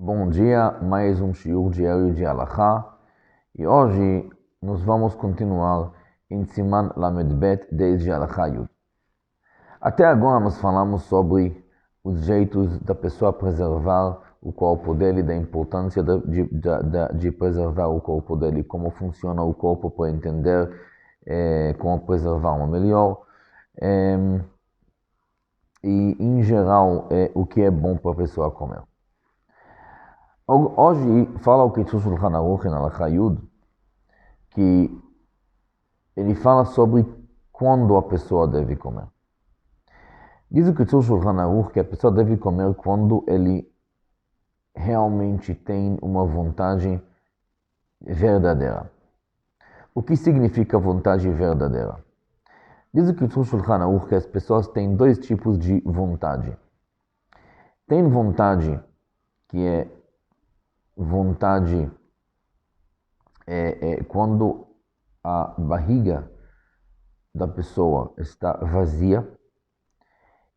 Bom dia, mais um shiur diário de Halakha e hoje nós vamos continuar em Siman Lamed Bet desde Halakha Yud. Até agora nós falamos sobre os jeitos da pessoa preservar o corpo dele, da importância de preservar o corpo dele, como funciona o corpo para entender como preservar uma melhor. E em geral o que é bom para a pessoa comer. Hoje fala o Kitzur Shulchan Aruch em Halakha Yud, que ele fala sobre quando a pessoa deve comer. Diz o Kitzur Shulchan Aruch que a pessoa deve comer quando ele realmente tem uma vontade verdadeira. O que significa vontade verdadeira? Diz o Kitzur Shulchan Aruch que as pessoas têm dois tipos de vontade. Tem vontade que é vontade quando a barriga da pessoa está vazia,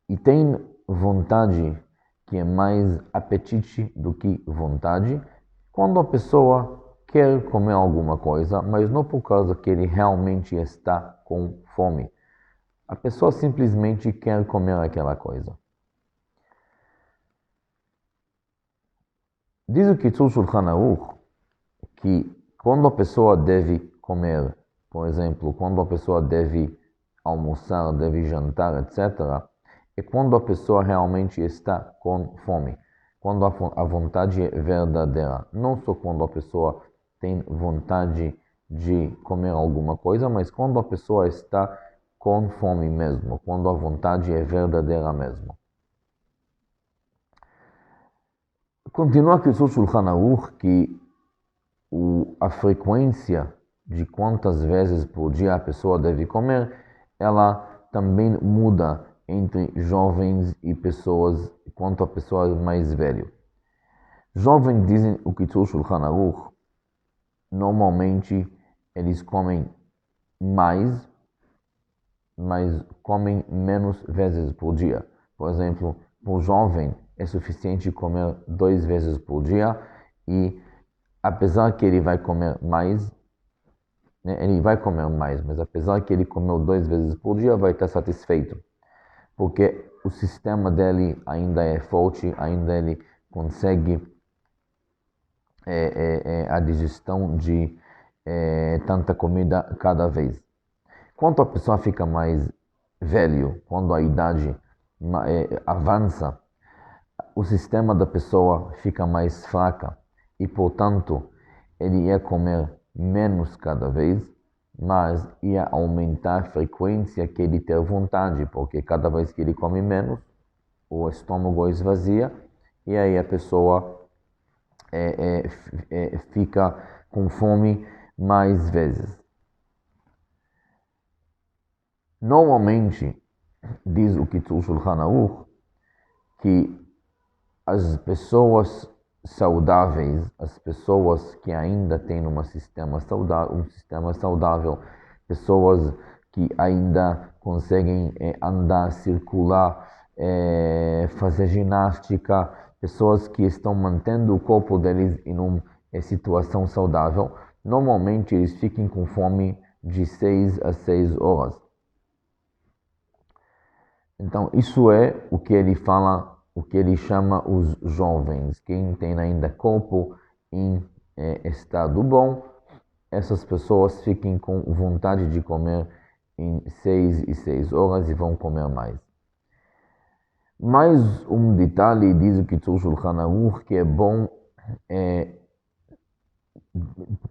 e tem vontade que é mais apetite do que vontade, quando a pessoa quer comer alguma coisa, mas não por causa que ele realmente está com fome. A pessoa simplesmente quer comer aquela coisa. Diz o Kitzur Shulchan Aruch que quando a pessoa deve comer, por exemplo, quando a pessoa deve almoçar, deve jantar, etc., é quando a pessoa realmente está com fome, quando a vontade é verdadeira. Não só quando a pessoa tem vontade de comer alguma coisa, mas quando a pessoa está com fome mesmo, quando a vontade é verdadeira mesmo. Continua aqui o Shulchan Aruch que a frequência de quantas vezes por dia a pessoa deve comer, ela também muda entre jovens e pessoas, quanto a pessoas mais velhas. Jovens, dizem o Kitzur Shulchan Aruch, normalmente eles comem mais, mas comem menos vezes por dia. Por exemplo, para o jovem é suficiente comer 2 vezes por dia e apesar que ele vai comer mais, ele vai comer mais, mas apesar que ele comeu 2 vezes por dia, vai estar satisfeito. Porque o sistema dele ainda é forte, ainda ele consegue a digestão de tanta comida cada vez. Quando a pessoa fica mais velho, quando a idade avança, o sistema da pessoa fica mais fraca e, portanto, ele ia comer menos cada vez, mas ia aumentar a frequência que ele ter vontade, porque cada vez que ele come menos, o estômago esvazia e aí a pessoa fica com fome mais vezes. Normalmente, diz o Kitzur Shulchan Aruch, que as pessoas saudáveis, as pessoas que ainda têm um sistema saudável, pessoas que ainda conseguem andar, circular, fazer ginástica, pessoas que estão mantendo o corpo deles em uma situação saudável, normalmente eles ficam com fome de 6 a 6 horas. Então, isso é o que ele fala, o que ele chama os jovens. Quem tem ainda corpo em estado bom, essas pessoas ficam com vontade de comer em 6 e 6 horas e vão comer mais. Mais um detalhe, diz o Kitzur Shulchan Aruch, que é bom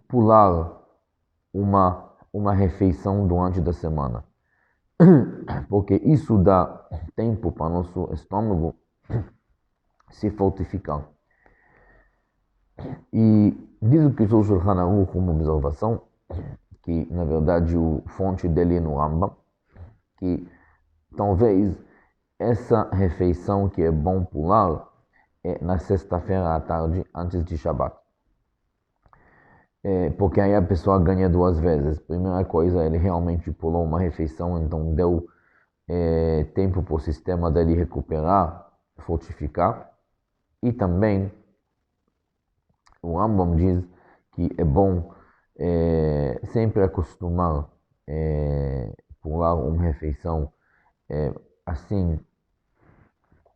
pular uma refeição durante a semana. Porque isso dá tempo para nosso estômago se fortificar. E diz o Kitzur Shulchan Aruch uma observação, que na verdade o fonte dele é no Rambam, que talvez essa refeição que é bom pular é na sexta-feira à tarde, antes de Shabbat. Porque aí a pessoa ganha 2 vezes. Primeira coisa, ele realmente pulou uma refeição, então deu tempo para o sistema dele recuperar, fortificar. E também o Rambam diz que é bom sempre acostumar pular uma refeição assim,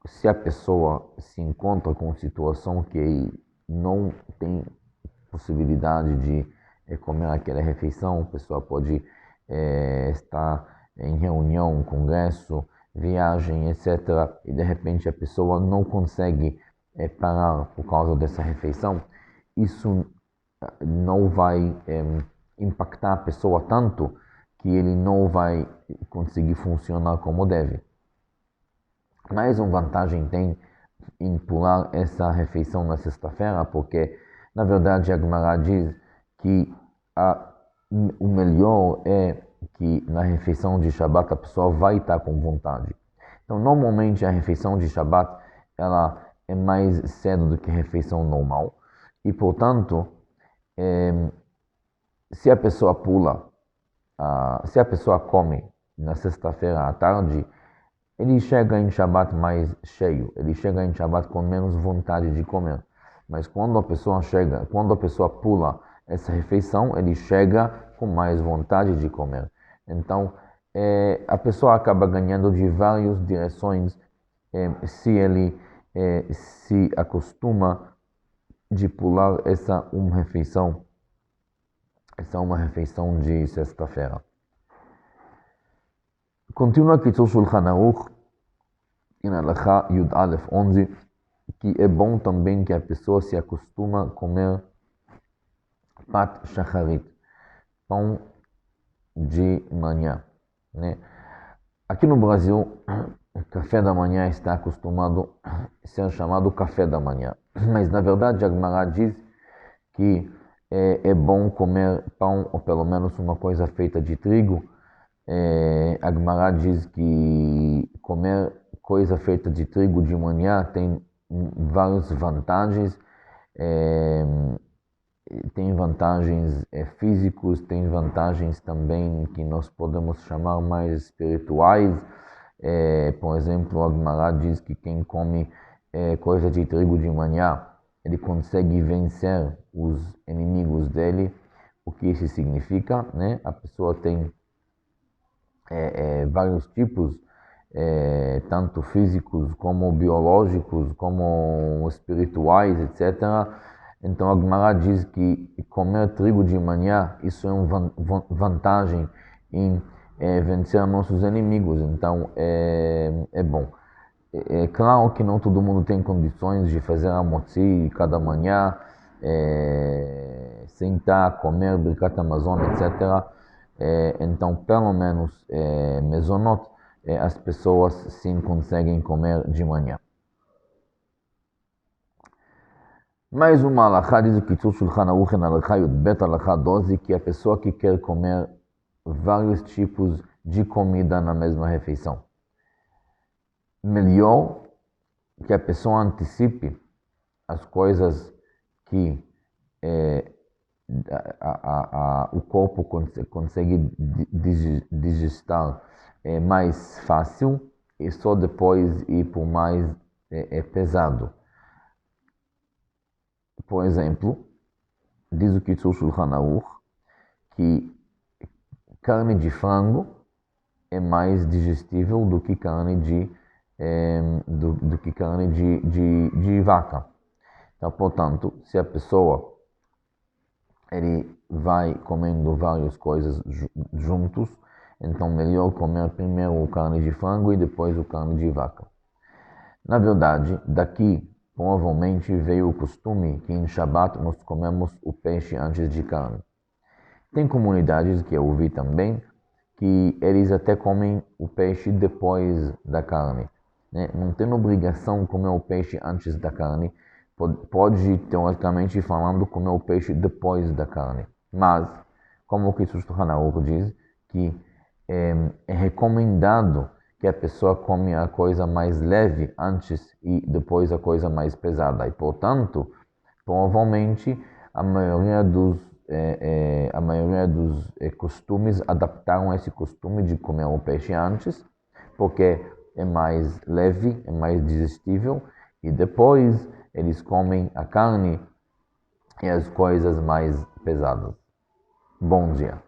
se a pessoa se encontra com situação que não tem possibilidade de comer aquela refeição, a pessoa pode estar em reunião, congresso, viagem, etc. E de repente a pessoa não consegue parar por causa dessa refeição. Isso não vai impactar a pessoa tanto que ele não vai conseguir funcionar como deve. Mais uma vantagem tem em pular essa refeição na sexta-feira, porque na verdade a Gemara diz que o melhor é que na refeição de Shabat a pessoa vai estar com vontade. Então normalmente a refeição de Shabat ela é mais cedo do que a refeição normal e portanto se a pessoa se a pessoa come na sexta-feira à tarde, ele chega em Shabat mais cheio, ele chega em Shabat com menos vontade de comer. Mas quando a pessoa pula essa refeição, ele chega com mais vontade de comer. Então, a pessoa acaba ganhando de várias direções se ele se acostuma de pular essa uma refeição de sexta-feira. Continua aqui o Shulchan Aruch, em Halakha Yud Aleph 11, que é bom também que a pessoa se acostuma a comer pat shacharit, pão de manhã, né? Aqui no Brasil, café da manhã está acostumado a ser chamado café da manhã, mas na verdade a Gemara diz que é bom comer pão ou pelo menos uma coisa feita de trigo. A Gemara diz que comer coisa feita de trigo de manhã tem várias vantagens. Tem vantagens físicas, tem vantagens também que nós podemos chamar mais espirituais. Por exemplo, a Gemara diz que quem come coisa de trigo de manhã, ele consegue vencer os inimigos dele. O que isso significa, né? A pessoa tem vários tipos, tanto físicos como biológicos, como espirituais, etc. Então a Gemara diz que comer trigo de manhã, isso é uma vantagem em vencer nossos inimigos. Então é bom. É claro que não todo mundo tem condições de fazer a motzi cada manhã, sentar, comer, Birkat Hamazon, etc. Então, pelo menos, mezonot, as pessoas sim conseguem comer de manhã. Mais uma alahá, diz o Kitzur Shulchan Aruch em alahá Yudbet, alahá 12, que a pessoa que quer comer vários tipos de comida na mesma refeição. Melhor que a pessoa antecipe as coisas que o corpo consegue digestar mais fácil e só depois ir por mais pesado. Por exemplo, diz o Kitzur Shulchan Aruch que carne de frango é mais digestível do que carne de vaca. Então, portanto, se a pessoa ele vai comendo várias coisas juntos, então melhor comer primeiro o carne de frango e depois o carne de vaca. Na verdade, daqui provavelmente veio o costume que em Shabat nós comemos o peixe antes de carne. Tem comunidades que eu ouvi também que eles até comem o peixe depois da carne, né? Não tem obrigação de comer o peixe antes da carne. Pode, teoricamente falando, comer o peixe depois da carne. Mas, como o Kitzur Shulchan Aruch diz, que é recomendado que a pessoa come a coisa mais leve antes e depois a coisa mais pesada. E, portanto, provavelmente a maioria dos costumes adaptaram esse costume de comer o peixe antes, porque é mais leve, é mais digestível, e depois eles comem a carne e as coisas mais pesadas. Bom dia.